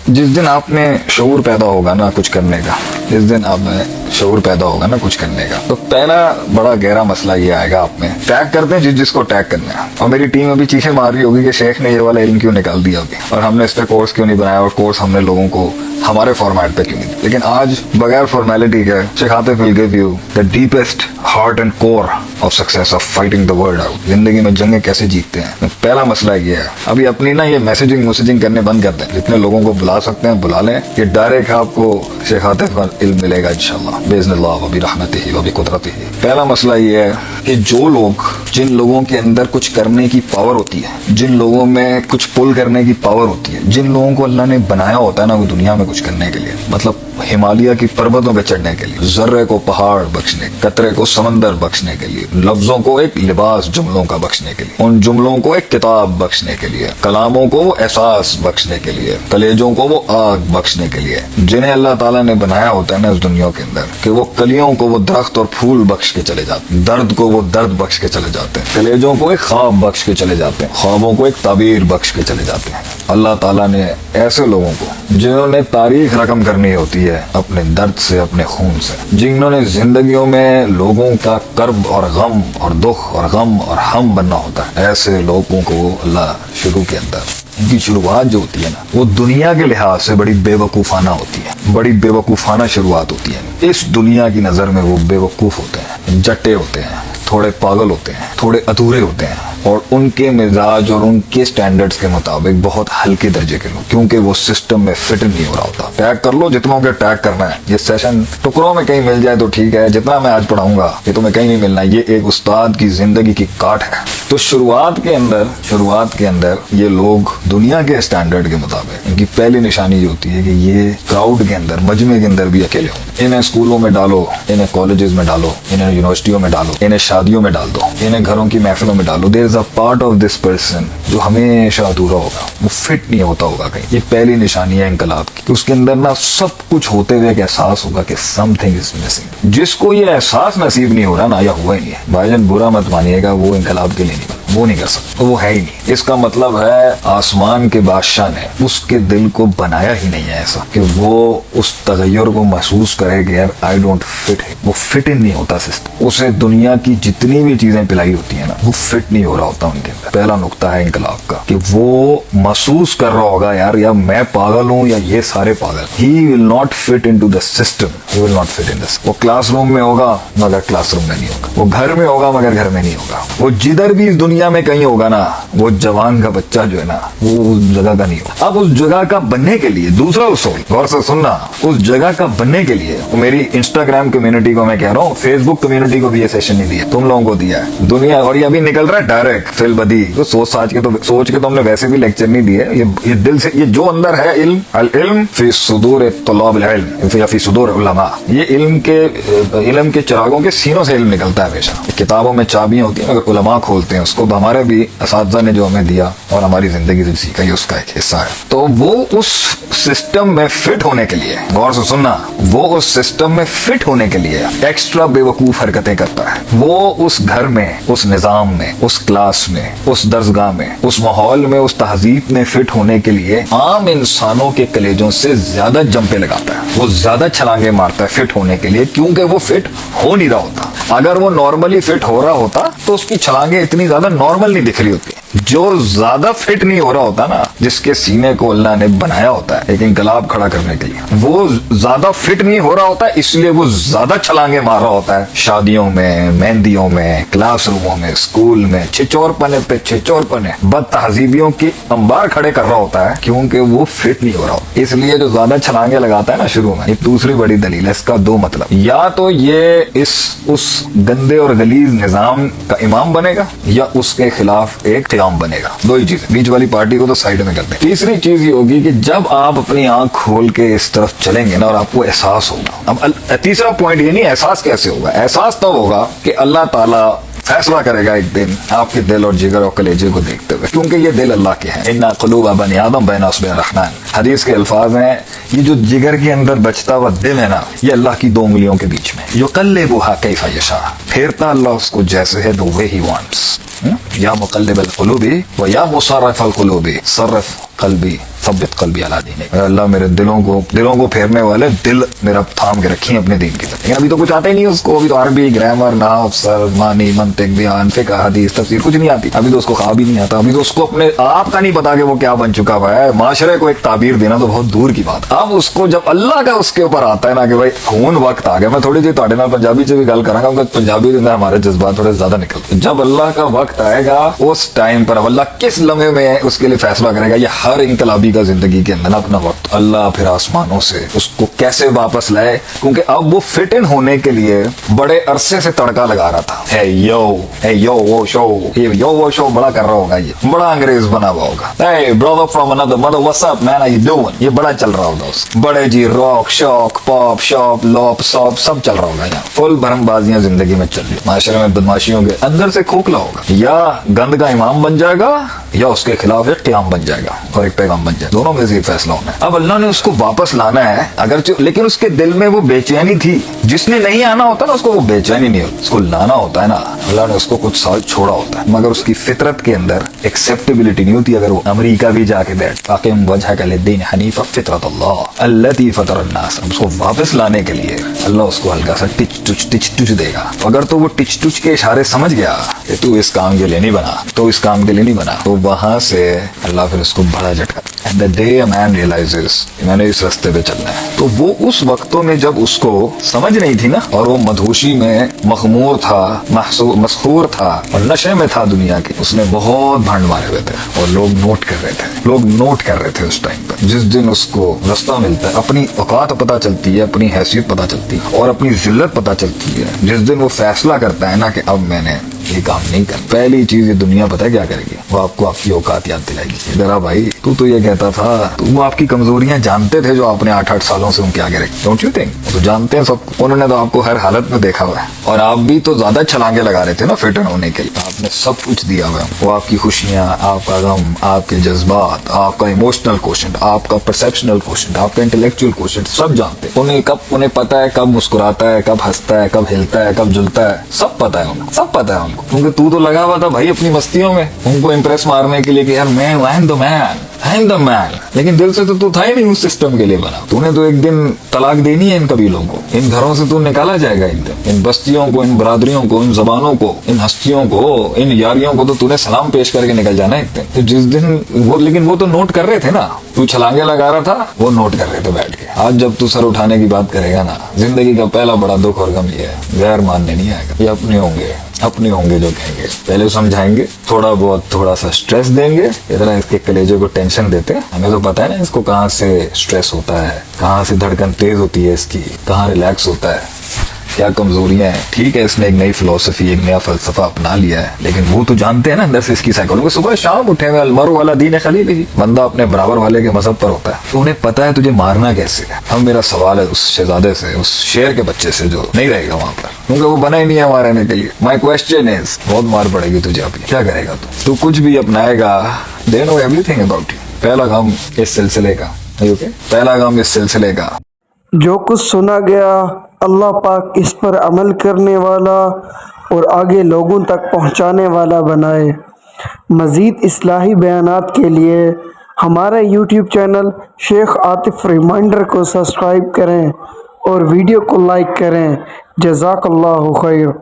जिस दिन आप में शऊर पैदा होगा ना कुछ करने का, जिस दिन आप में शऊर पैदा होगा ना कुछ करने का, तो पहला बड़ा गहरा मसला ये आएगा आप में। टैग करते हैं जिसको टैग करना है, और मेरी टीम अभी चीखें मार रही होगी कि शेख ने ये वाला इल्म क्यों निकाल दिया अभी, और हमने इस पे कोर्स क्यों नहीं बनाया, और कोर्स हमने लोगों को हमारे फॉर्मेट पे क्यों नहीं। लेकिन आज बगैर फॉर्मेलिटी के Sheikh Atif will give you the deepest heart and core of success of fighting the world out. जिंदगी में जंगें कैसे जीतते हैं। पहला मसला ये है, अभी अपनी ना ये मैसेजिंग करने बंद कर दें। जितने लोगों को बुला सकते हैं बुला लें, ये डायरेक्ट आपको शेख आतिफ का इल्म मिलेगा इंशाल्लाह बिइज़्निल्लाह व बिरहमतिही व बिकुदरतिही। पहला मसला ये है कि जो लोग, जिन लोगों के अंदर कुछ करने की पावर होती है, जिन लोगों में कुछ पुल करने की पावर होती है, जिन लोगों को अल्लाह ने बनाया होता है ना वो दुनिया में कुछ करने के लिए, मतलब हिमालय की पर्वतों पे चढ़ने के लिए, जर्रे को पहाड़ बख्शने, कतरे को समंदर बख्शने के लिए, लफ्जों को एक लिबास जुमलों का बख्शने के लिए, उन जुमलों को एक किताब बख्शने के लिए, कलामों को वो एहसास बख्शने के लिए, कलेजों को वो आग बख्शने के लिए, जिन्हें अल्लाह ताला ने बनाया होता है ना इस दुनिया के अंदर, कि वो कलियों को वो दरख्त और फूल बख्श के चले जाते हैं, दर्द को वो दर्द बख्श के चले जाते हैं, कलेजों को एक ख्वाब बख्श के चले जाते हैं, ख्वाबों को एक ताबीर बख्श के चले जाते हैं। अल्लाह ताला ने ऐसे लोगों को, जिन्होंने तारीख रकम करनी होती है अपने दर्द से, अपने खून से, जिन्होंने जिंदगियों में लोगों का कर्ब और गम और दुख और गम और हम बनना होता है, ऐसे लोगों को अल्लाह शुरू के अंदर, इनकी शुरुआत जो होती है ना वो दुनिया के लिहाज से बड़ी बेवकूफ़ाना होती है, बड़ी बेवकूफ़ाना शुरुआत होती है। इस दुनिया की नज़र में वो बेवकूफ़ होते हैं, जट्टे होते हैं, थोड़े पागल होते हैं, थोड़े अधूरे होते हैं, और उनके मिजाज और उनके स्टैंडर्ड्स के मुताबिक बहुत हल्के दर्जे के लोग, क्योंकि वो सिस्टम में फिट नहीं हो रहा होता। टैग कर लो जितना के टैग करना है, ये सेशन टुकड़ों में कहीं मिल जाए तो ठीक है, जितना मैं आज पढ़ाऊंगा ये तुम्हें कहीं नहीं मिलना। ये एक उस्ताद की जिंदगी की काट है। तो शुरुआत के अंदर ये लोग दुनिया के स्टैंडर्ड के मुताबिक, इनकी पहली निशानी ये होती है कि ये क्राउड के अंदर, मजमे के अंदर भी अकेले हों। इन्हें स्कूलों में डालो, इन्हें कॉलेजेस में डालो, इन्हें यूनिवर्सिटियों में डालो, इन्हें शादियों में डाल दो, इन्हें घरों की महफिलों में डालो, there is a part of this person जो हमेशा अधूरा होगा, वो फिट नहीं होता होगा कहीं। ये पहली निशानी है इनकलाब की। उसके अंदर ना सब कुछ होते हुए एक एहसास होगा कि समथिंग इज मिसिंग। जिसको ये एहसास नसीब नहीं हो रहा ना, या हुआ ही नहीं है, भाईजान बुरा मत मानिएगा, वो इनकलाब के लिए नहीं, वो नहीं कर सकता, वो है ही नहीं। इसका मतलब है आसमान के बादशाह ने उसके दिल को बनाया ही नहीं है ऐसा कि वो उस तगय्युर को महसूस करे कि यार आई डोंट फिट है। वो फिट इन नहीं होता सिस्टम। उसे दुनिया की जितनी भी चीजें पिलाई होती है ना, वो फिट नहीं हो रहा होता उनके अंदर। पहला नुकता है इनकलाब का कि वो महसूस कर रहा होगा यार या मैं पागल हूँ या ये सारे पागल। He will not fit into the system, he will not fit in this. वो क्लासरूम में होगा मगर क्लासरूम में नहीं होगा, वो घर में होगा मगर घर में नहीं होगा, वो जिधर भी इस दुनिया में कहीं होगा ना, वो जवान का बच्चा जो है ना वो उस जगह का नहीं होगा। अब उस जगह का बनने के लिए दूसरा उसूल गौर से सुनना, उस जगह का बनने के लिए मेरी इंस्टाग्राम कम्युनिटी को मैं कह रहा हूँ, फेसबुक कम्युनिटी को भी ये सेशन नहीं दिया, तुम लोगों को दिया है दुनिया। और ये अभी निकल रहा है डायरेक्ट फिल बदी, तो सोच के तो हमने वैसे भी लेक्चर नहीं दिए। ये दिल से, ये जो अंदर है इल्म, अल इल्म फी सुदूर तुल्लाब अल इल्म या फी सुदूर उलमा, ये इल्म के चिरागों के सीनों से इल्म निकलता है हमेशा। किताबों में चाबियां होती हैं मगर उलमा खोलते हैं उसको। हमारे भी असातिज़ा ने जो हमें दिया और हमारी जिंदगी से सीखा, ये उसका एक हिस्सा है। तो वो उस सिस्टम में फिट होने के लिए, गौर से सुनना, वो उस सिस्टम में फिट होने के लिए एक्स्ट्रा बेवकूफ हरकतें करता है। वो उस घर में, उस निजाम में, उस क्लास में, उस दर्जगाह में, उस माहौल में, उस तहजीब में फिट होने के लिए आम इंसानों के कलेजों से ज्यादा जंपे लगाता है, वो ज्यादा छलांगे मारता है फिट होने के लिए, क्योंकि वो फिट हो नहीं रहा होता। अगर वो नॉर्मली फिट हो रहा होता तो उसकी छलांगे इतनी ज्यादा नॉर्मल नहीं दिख रही होती। जो ज्यादा फिट नहीं हो रहा होता ना, जिसके सीने को अल्लाह ने बनाया होता है एक इंकलाब खड़ा करने के लिए, वो ज्यादा फिट नहीं हो रहा होता, इसलिए वो ज्यादा छलांगे मार रहा होता है शादियों में, मेहंदियों में, क्लासरूमों में, स्कूल में, छिचोरपने पे छिचोरपने, बद तहजीबियों की अंबार खड़े कर रहा होता है, क्योंकि वो फिट नहीं हो रहा होता। इसलिए जो ज्यादा छलांगे लगाता है ना शुरू में, ये दूसरी बड़ी दलील है। इसका दो मतलब, या तो ये उस गंदे और गलीज निजाम का इमाम बनेगा या उसके खिलाफ एक क़याम बनेगा। दो ही चीजें, बीच वाली पार्टी को तो साइड में कर दें। तीसरी चीज ये होगी कि जब आप अपनी आंख खोल के इस तरफ चलेंगे ना और आपको एहसास होगा। अब तीसरा पॉइंट ये नहीं एहसास कैसे होगा, एहसास तब होगा कि अल्लाह ताला फैसला करेगा एक दिन आपके दिल और जिगर और कलेजे को देखते हुए, क्योंकि ये दिल अल्लाह के हैं। इन्ना क़ुलूब बनी आदम बैन उसबे रहमान, हदीस के अल्फाज हैं, ये जो जिगर के अंदर बचता हुआ दिल है ना, ये अल्लाह की दो उंगलियों के बीच में, युक़ल्लिबुहा कैफ़ यशा, फेरता अल्लाह उसको जैसे है द वे ही वांट्स। या मुक़ल्लिबल क़ुलूबी व या मुसर्रिफ़ल क़ुलूबी सर्रिफ़ क़ल्बी सब्बित क़ल्बी अला दीनिक, अल्लाह मेरे दिलों को फेरने वाले दिल मेरा थाम के रखी अपने दीन की तरफ। लेकिन अभी तो कुछ आता ही नहीं उसको, अभी तो अरबी, ग्रामर, नाहव, सर्फ, मानी, मंतिक, बयान, फिक़्ह, हदीस, तफसीर कुछ नहीं आती। अभी तो उसको ख्वाब ही नहीं आता। अभी तो उसको अपने आप का नहीं पता कि वो क्या बन चुका हुआ है। माशरे को एक ताबीर देना तो बहुत दूर की बात। अब उसको जब अल्लाह का उसके ऊपर आता है ना कि भाई हुन वक्त आ गया, मैं थोड़ी जी ਤੁਹਾਡੇ ਨਾਲ पंजाबी से भी गल करांगा क्योंकि पंजाबी के अंदर हमारे जज्बात थोड़े ज्यादा निकलते हैं। जब अल्लाह का वक्त आएगा उस टाइम पर अल्लाह किस लम्हे में उसके लिए फैसला करेगा। ये हर इनकलाबी का जिंदगी के अंदर अपना वक्त अल्लाह फिर आसमानों से उसको कैसे वापस लाए, क्योंकि अब वो फिट इन होने के लिए बड़े अरसे से तड़का लगा रहा था। हे यो वो शो, यो वो शो बड़ा कर रहा होगा, ये बड़ा अंग्रेज बना हुआ होगा। Hey brother from another mother what's up man, how you doing, ये बड़ा चल रहा होगा उसका। बड़े जी rock shock pop shop lop sop सब चल रहा होगा। यहाँ फुल भरमबाजियां जिंदगी में चल रही, माशरे में बदमाशियों के अंदर से खोखला होगा, या गंद का इमाम बन जाएगा या उसके खिलाफ एक क़याम बन जाएगा और एक पैगाम बन जाएगा। दोनों में से फैसला होना है। अब अल्लाह ने उसको वापस लाना है अगर, लेकिन उसके दिल में वो बेचैनी थी। जिसने नहीं आना होता ना उसको वो बेचैनी नहीं होती, उसको लाना होता है ना। अल्लाह ने उसको कुछ साल छोड़ा होता है, मगर उसकी फितरत के अंदर एक्सेप्टेबिलिटी नहीं होती। अगर वो अमेरिका भी जाके बैठ फाकिम वजहक लिद्दीन हनीफा फितरतल्लाह अल्लती फतरन्नास, उसको वापस लाने के लिए अल्लाह उसको हल्का सा टिच टुच देगा। अगर तो वो टिच टुच के इशारे समझ गया कि तू इस काम के लिए नहीं बना, तो इस काम के लिए नहीं बना, तो वहां से अल्लाह फिर उसको बड़ा झटका। And the day a man realises मैंने इस रास्ते पे चलना है, तो वो उस वक्तों में जब उसको समझ नहीं थी ना, और वो मधोशी में मखमूर था, मसहूर था और नशे में था दुनिया के, उसने बहुत भंड मारे हुए थे और लोग नोट कर रहे थे उस टाइम पर। जिस दिन उसको रास्ता मिलता है, अपनी औकात पता चलती है, अपनी हैसियत पता चलती है और अपनी जिल्लत पता चलती है, जिस दिन वो फैसला करता है ना कि अब मैंने ये काम नहीं कर, पहली चीज ये दुनिया पता है क्या करेगी, वो आपको आपकी औकात याद दिलाएगी। इधर आ भाई, तू तो ये कहता था, तो वो आपकी कमजोरियां जानते थे जो आपने 8-8 सालों से उनके आगे रखी। Don't you think? तो जानते हैं सब, उन्होंने तो आपको हर हालत में देखा हुआ है और आप भी तो ज्यादा छलांगे लगा रहे थे ना फिट होने के लिए। आपने सब कुछ दिया हुआ है, वो आपकी खुशियां, आपका गम, आपके जज्बात, आपका इमोशनल क्वोशंट, आपका परसेप्शनल क्वोशंट, आपका इंटेलेक्चुअल क्वोशंट सब जानते हैं। उन्हें पता है कब मुस्कुराता है, कब हंसता है, कब हिलता है, कब जुलता है, सब पता है उन्हें, सब पता है उनको। क्योंकि तू तो लगा हुआ था भाई अपनी मस्तियों में उनको इम्प्रेस मारने के लिए कि यार मैं आई एम द मैन, लेकिन दिल से तो तू था ही नहीं उस सिस्टम के लिए बना। तूने तो एक दिन तलाक देनी है इन कबीलों को, इन घरों से तू निकाला जाएगा एक दिन, इन बस्तियों को, इन बरादरियों को, इन जबानों को, इन हस्तियों को, इन यारियों को तो तूने सलाम पेश करके निकल जाना एक दिन। तो जिस दिन वो, लेकिन वो तो नोट कर रहे थे ना, तू छलांगे लगा रहा था, वो नोट कर रहे थे बैठ के। आज जब तू सर उठाने की बात करेगा ना, जिंदगी का पहला बड़ा दुख और गम ये है, गैर मानने नहीं आएगा। ये अपने होंगे जो कहेंगे, पहले समझाएंगे, थोड़ा सा स्ट्रेस देंगे, इतना इसके कलेजे को टेंशन देते हैं। हमें तो पता है ना इसको कहाँ से स्ट्रेस होता है, कहाँ से धड़कन तेज होती है इसकी, कहाँ रिलैक्स होता है, क्या कमजोरियां हैं। ठीक है, इसने एक नई फिलोसफी, एक नया फलसफा अपना लिया है, लेकिन वो तो जानते हैं ना अंदर से इसकी साइकोलॉजी। सुबह शाम उठे हुए अलमरु वाला दीन खलीलिही, बंदा अपने बराबर वाले के मजहब पर होता है, तो उन्हें पता है तुझे मारना कैसे है। अब मेरा सवाल है उस शहजादे से, उस शेर के बच्चे से जो नहीं रहेगा वहां पर, क्योंकि वो बना ही नहीं है हमारे रहने के लिए। माई क्वेश्चन इज, बहुत मार पड़ेगी तुझे अभी, क्या करेगा तू कुछ भी अपनाएगा, they know everything about you. पहला काम इस सिलसिले का, पहला काम इस सिलसिले का, जो कुछ सुना गया अल्लाह पाक इस पर अमल करने वाला और आगे लोगों तक पहुंचाने वाला बनाए। मज़ीद इस्लाही बयानात के लिए हमारे YouTube channel Sheikh Atif reminder को सब्सक्राइब करें और वीडियो को लाइक करें। जज़ाकल्लाहु खैर।